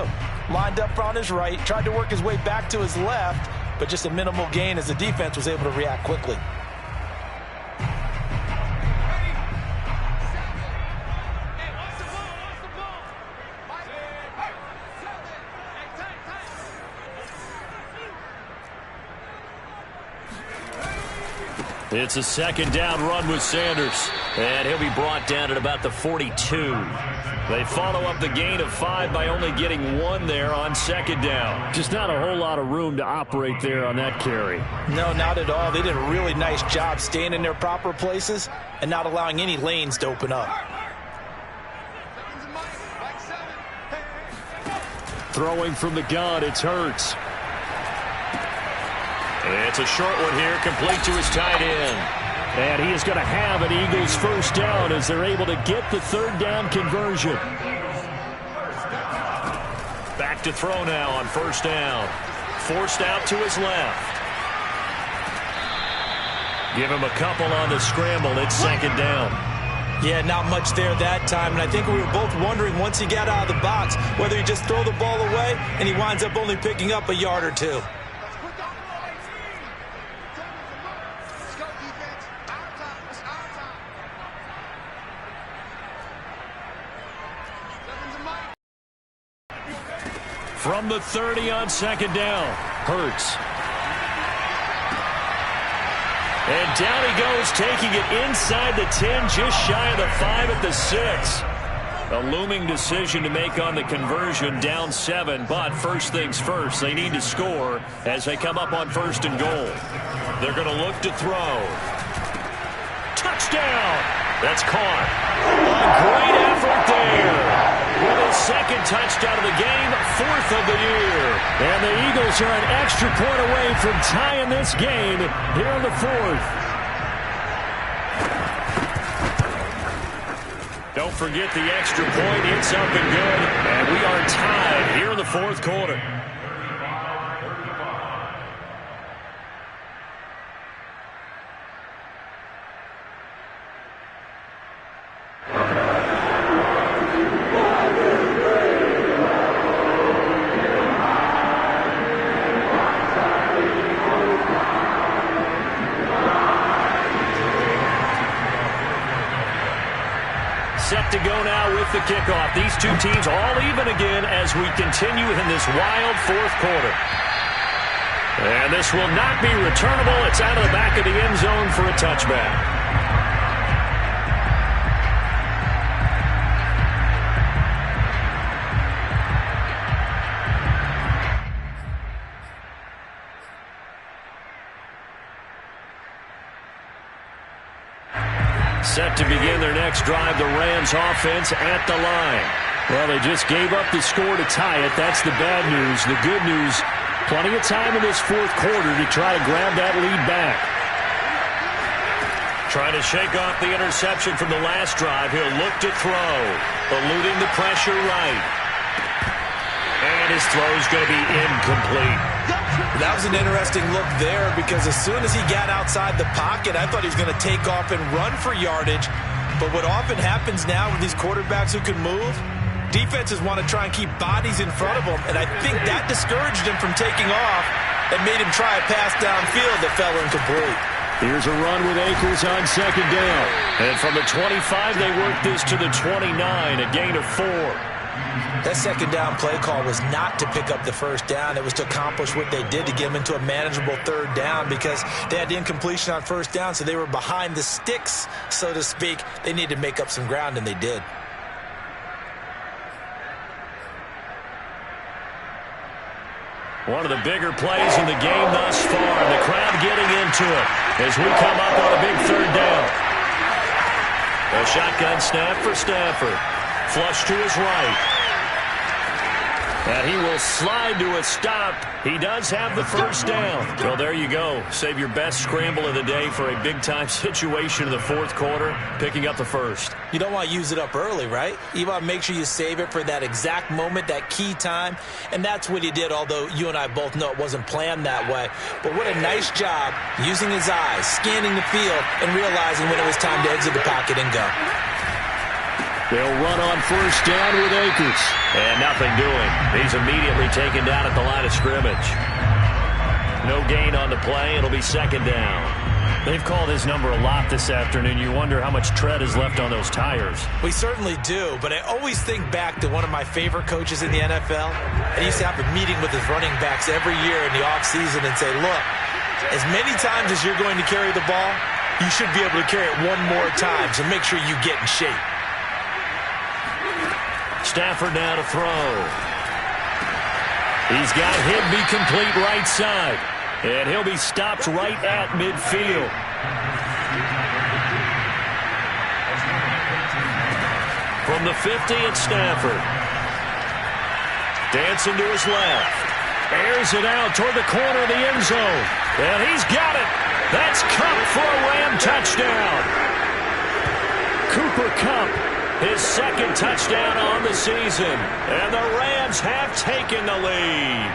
Lined up on his right, tried to work his way back to his left, but just a minimal gain as the defense was able to react quickly. It's a second down run with Sanders. And he'll be brought down at about the 42. They follow up the gain of 5 by only getting 1 there on second down. Just not a whole lot of room to operate there on that carry. No, not at all. They did a really nice job staying in their proper places and not allowing any lanes to open up. Throwing from the gun, it's Hurts. It's a short one here, complete to his tight end. And he is going to have an Eagles first down as they're able to get the third down conversion. Back to throw now on first down. Forced out to his left. Give him a couple on the scramble. It's second down. Yeah, not much there that time, and I think we were both wondering once he got out of the box whether he just throw the ball away and he winds up only picking up a yard or two. From the 30 on second down, Hurts. And down he goes, taking it inside the 10, just shy of the 5 at the 6. A looming decision to make on the conversion, down 7, but first things first, they need to score as they come up on first and goal. They're going to look to throw. Touchdown! That's caught. A great effort there. With his second touchdown of the game, 4th of the year. And the Eagles are an extra point away from tying this game here in the 4th. Don't forget the extra point. It's up and good. And we are tied here in the 4th quarter. set to go now with the kickoff. These two teams all even again as we continue in this wild fourth quarter. And this will not be returnable. It's out of the back of the end zone for a touchback. Set to begin their next drive, the Rams offense at the line. Well, they just gave up the score to tie it. That's the bad news. The good news, plenty of time in this fourth quarter to try to grab that lead back. Trying to shake off the interception from the last drive. He'll look to throw, eluding the pressure right. And his throw's going to be incomplete. That was an interesting look there because as soon as he got outside the pocket, I thought he was going to take off and run for yardage. But what often happens now with these quarterbacks who can move, defenses want to try and keep bodies in front of them, and I think that discouraged him from taking off and made him try a pass downfield that fell incomplete. Here's a run with Akers on second down. And from the 25, they work this to the 29, a gain of 4. That second down play call was not to pick up the first down. It was to accomplish what they did to get them into a manageable third down because they had incompletion on first down, so they were behind the sticks, so to speak. They needed to make up some ground, and they did. One of the bigger plays in the game thus far. The crowd getting into it as we come up on a big third down. A shotgun snap for Stafford. Flush to his right. And he will slide to a stop. He does have the first down. Well, there you go. Save your best scramble of the day for a big-time situation in the fourth quarter, picking up the first. You don't want to use it up early, right? You want to make sure you save it for that exact moment, that key time. And that's what he did, although you and I both know it wasn't planned that way. But what a nice job using his eyes, scanning the field, and realizing when it was time to exit the pocket and go. They'll run on first down with Akers. And nothing doing. He's immediately taken down at the line of scrimmage. No gain on the play. It'll be second down. They've called his number a lot this afternoon. You wonder how much tread is left on those tires. We certainly do, but I always think back to one of my favorite coaches in the NFL. And he used to have a meeting with his running backs every year in the offseason and say, look, as many times as you're going to carry the ball, you should be able to carry it one more time, so make sure you get in shape. Stafford now to throw. He's got Higbee complete right side. And he'll be stopped right at midfield. From the 50, it's Stafford. Dancing to his left. Airs it out toward the corner of the end zone. And he's got it. That's Kupp for a Ram touchdown. Cooper Kupp. His second touchdown on the season. And the Rams have taken the lead.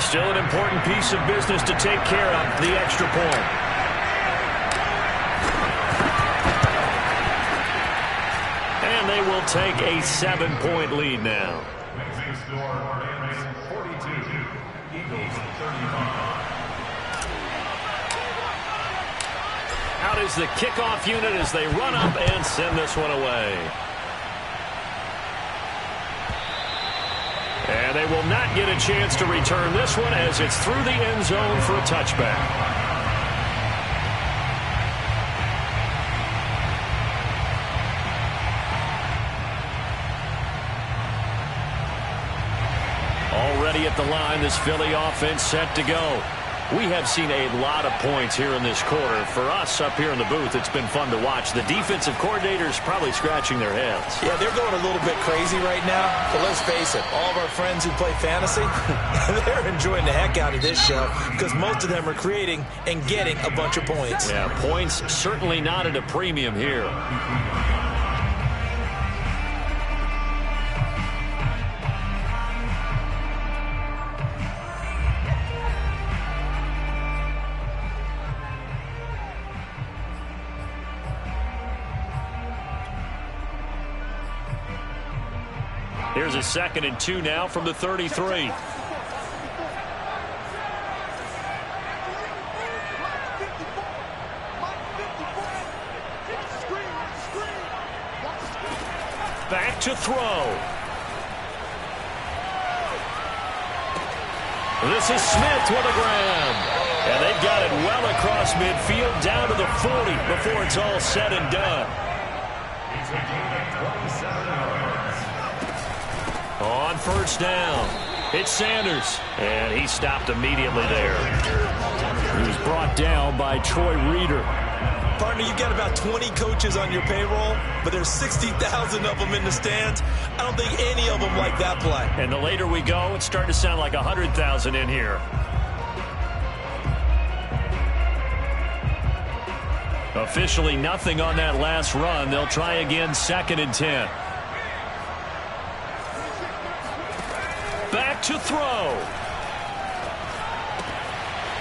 Still an important piece of business to take care of, the extra point. And they will take a 7-point lead now. Out is the kickoff unit as they run up and send this one away. And they will not get a chance to return this one as it's through the end zone for a touchback. Already at the line, this Philly offense set to go. We have seen a lot of points here in this quarter. For us up here in the booth, it's been fun to watch. The defensive coordinators probably scratching their heads. Yeah, they're going a little bit crazy right now. But let's face it, all of our friends who play fantasy, they're enjoying the heck out of this show because most of them are creating and getting a bunch of points. Yeah, points certainly not at a premium here. Here's a 2nd and 2 now from the 33. Back to throw. This is Smith with a grab. And they've got it well across midfield down to the 40 before it's all said and done. He's a gain of 27 yards. On first down, it's Sanders. And he stopped immediately there. He was brought down by Troy Reeder. Partner, you've got about 20 coaches on your payroll, but there's 60,000 of them in the stands. I don't think any of them like that play. And the later we go, it's starting to sound like 100,000 in here. Officially nothing on that last run. They'll try again, 2nd and 10. Back to throw.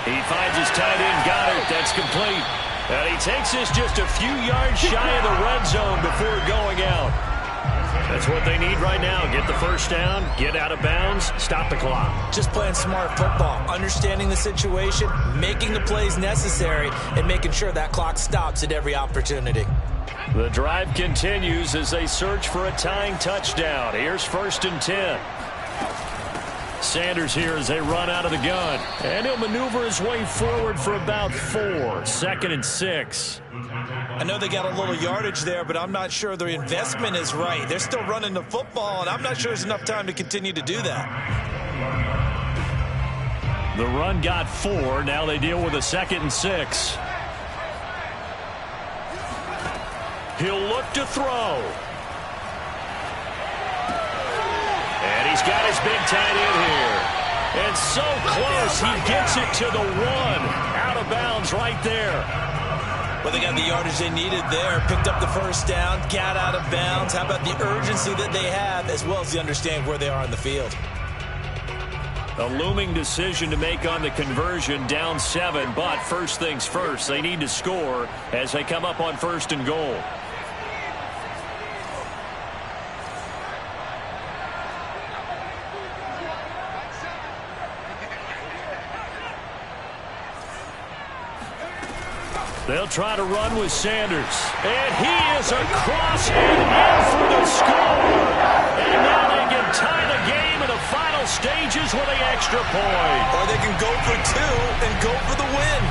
He finds his tight end, Goddard. That's complete. And he takes this just a few yards shy of the red zone before going out. That's what they need right now. Get the first down, get out of bounds, stop the clock. Just playing smart football, understanding the situation, making the plays necessary, and making sure that clock stops at every opportunity. The drive continues as they search for a tying touchdown. Here's 1st and 10. Sanders here as they run out of the gun. And he'll maneuver his way forward for about 4. 2nd and 6. I know they got a little yardage there, but I'm not sure their investment is right. They're still running the football, and I'm not sure there's enough time to continue to do that. The run got 4. Now they deal with a 2nd and 6. He'll look to throw. And he's got his big tight end here. And so close, he gets it to the 1. Out of bounds right there. Well, they got the yardage they needed there, picked up the first down, got out of bounds. How about the urgency that they have, as well as the understand where they are on the field? A looming decision to make on the conversion, down 7, but first things first, they need to score as they come up on 1st and goal. They'll try to run with Sanders. And he is across and in for the score. And now they can tie the game in the final stages with the extra point. Or they can go for 2 and go for the win.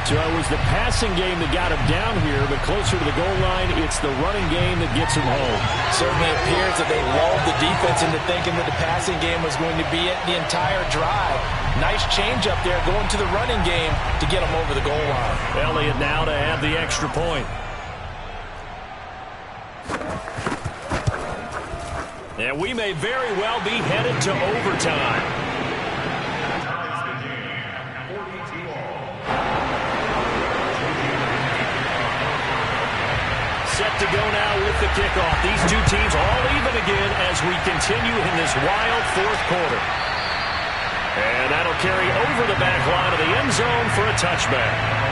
So it was the passing game that got him down here, but closer to the goal line, it's the running game that gets him home. Certainly appears that they lulled the defense into thinking that the passing game was going to be it the entire drive. Nice change up there going to the running game to get him over the goal line. Elliott now to add the extra point. And we may very well be headed to overtime. Set to go now with the kickoff. These two teams all even again as we continue in this wild 4th quarter. And that'll carry over the back line of the end zone for a touchback.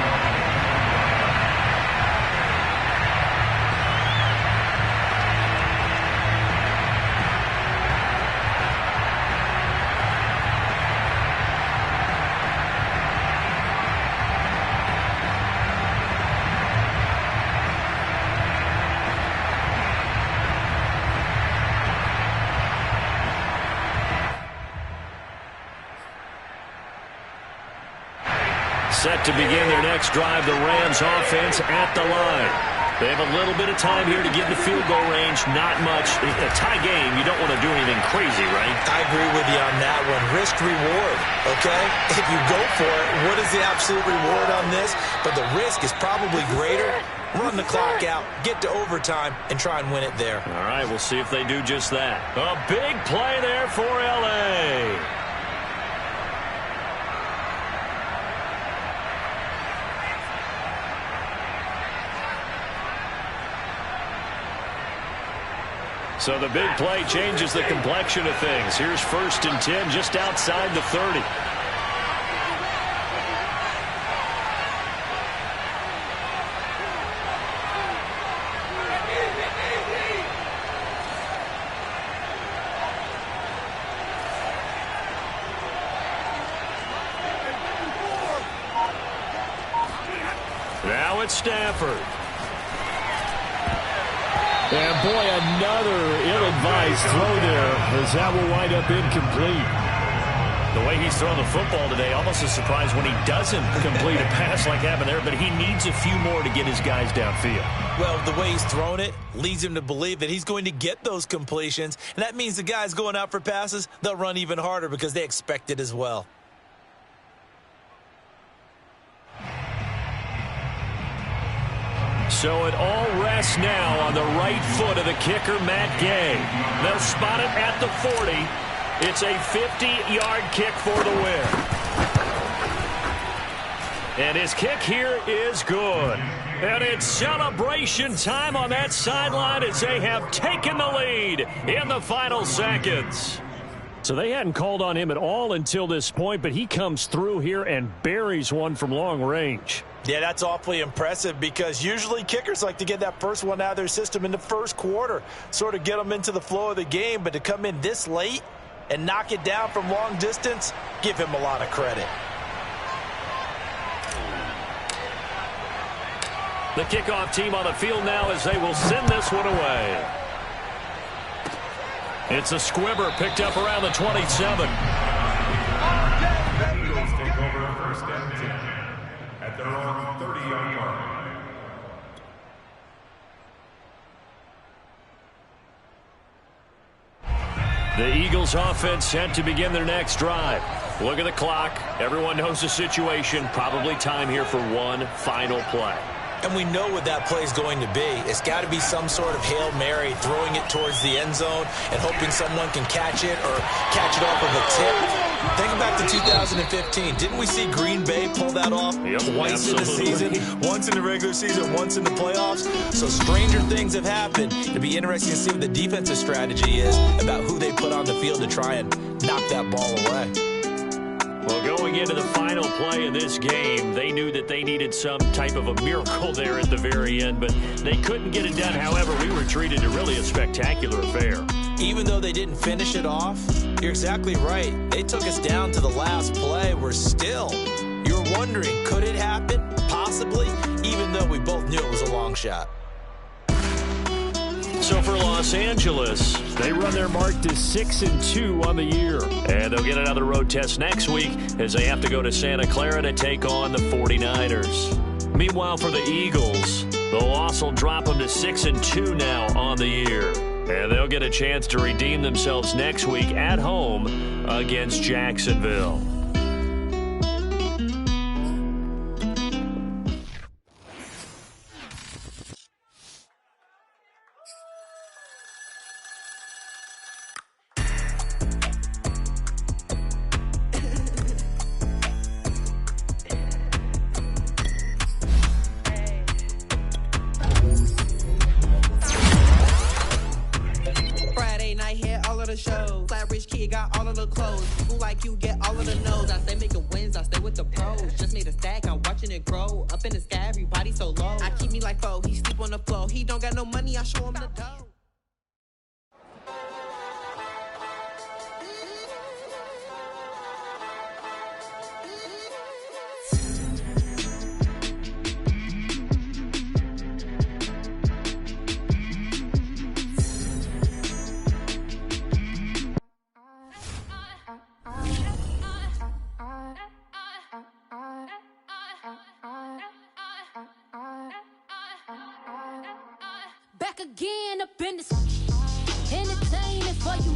Set to begin their next drive, the Rams offense at the line. They have a little bit of time here to get in the field goal range. Not much. In a tie game, you don't want to do anything crazy, right? I agree with you on that one. Risk reward, okay? If you go for it, what is the absolute reward on this? But the risk is probably greater. Run the clock out, get to overtime, and try and win it there. All right, we'll see if they do just that. A big play there for L.A. So the big play changes the complexion of things. Here's 1st and 10 just outside the 30. Now it's Stafford. And boy, another ill-advised throw there, as that will wind up incomplete. The way he's thrown the football today, almost a surprise when he doesn't complete a pass like happened there, but he needs a few more to get his guys downfield. Well, the way he's thrown it leads him to believe that he's going to get those completions, and that means the guys going out for passes, they'll run even harder because they expect it as well. So it all rests now on the right foot of the kicker, Matt Gay. They'll spot it at the 40. It's a 50-yard kick for the win. And his kick here is good. And it's celebration time on that sideline as they have taken the lead in the final seconds. So they hadn't called on him at all until this point, but he comes through here and buries one from long range. Yeah, that's awfully impressive because usually kickers like to get that first one out of their system in the first quarter, sort of get them into the flow of the game, but to come in this late and knock it down from long distance, give him a lot of credit. The kickoff team on the field now as they will send this one away. It's a squibber picked up around the 27. The Eagles take over first and 10 at their own 30-yard line. The Eagles offense set to begin their next drive. Look at the clock. Everyone knows the situation. Probably time here for one final play. And we know what that play is going to be. It's got to be some sort of Hail Mary, throwing it towards the end zone and hoping someone can catch it or catch it off of a tip. Think back to 2015. Didn't we see Green Bay pull that off twice in the season? Once in the regular season, once in the playoffs. So stranger things have happened. It'll be interesting to see what the defensive strategy is about who they put on the field to try and knock that ball away. Well, going into the final play of this game, they knew that they needed some type of a miracle there at the very end, but they couldn't get it done. However, we were treated to really a spectacular affair. Even though they didn't finish it off, you're exactly right. They took us down to the last play. We're still, you're wondering, could it happen? Possibly, even though we both knew it was a long shot. So for Los Angeles, they run their mark to 6-2 on the year. And they'll get another road test next week as they have to go to Santa Clara to take on the 49ers. Meanwhile, for the Eagles, the loss will drop them to 6-2 now on the year. And they'll get a chance to redeem themselves next week at home against Jacksonville. Again up in this entertainment for you.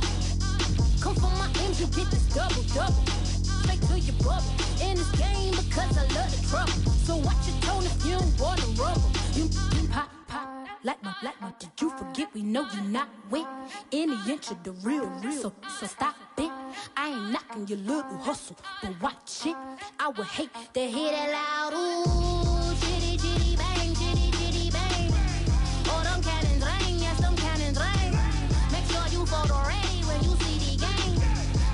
Come for my M's, you get this double. Straight to your bubble. In this game because I love the trouble. So watch your tone if you don't wanna rumble. You pop like my Did you forget we know you not with any inch of the real. So stop it. I ain't knocking your little hustle, but watch it. I would hate to hear that loud ooh, chitty chitty bang, chitty chitty bang. Oh, them cannons ring, yes, them cannons ring. Make sure you photo ready when you see the game.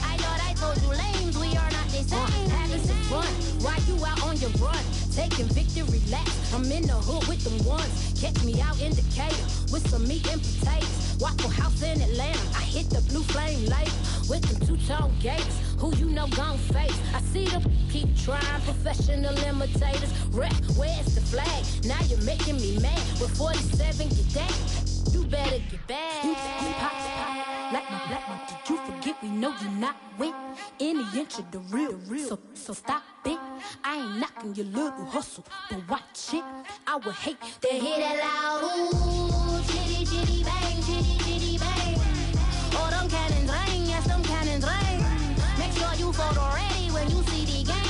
I thought I told you lames, we are not the same. Having some fun while you out on your run. Taking victory laps, I'm in the hood with them ones. Catch me out in Decatur with some meat and potatoes. Waffle House in Atlanta, I hit the blue flame later with them two-tone gators. Who you know gon' face? I see them keep trying, professional imitators. Rep, where's the flag? Now you're making me mad. With 47, get that. You you better get back. You pop, like my, did you forget we know you not with any inch of the real. So stop it. I ain't knocking your little hustle, but watch it. I would hate to hear that loud ooh, chitty chitty bang, chitty chitty bang. Oh, them cannons ring, yes, them cannons ring. Make sure you photo ready when you see the game.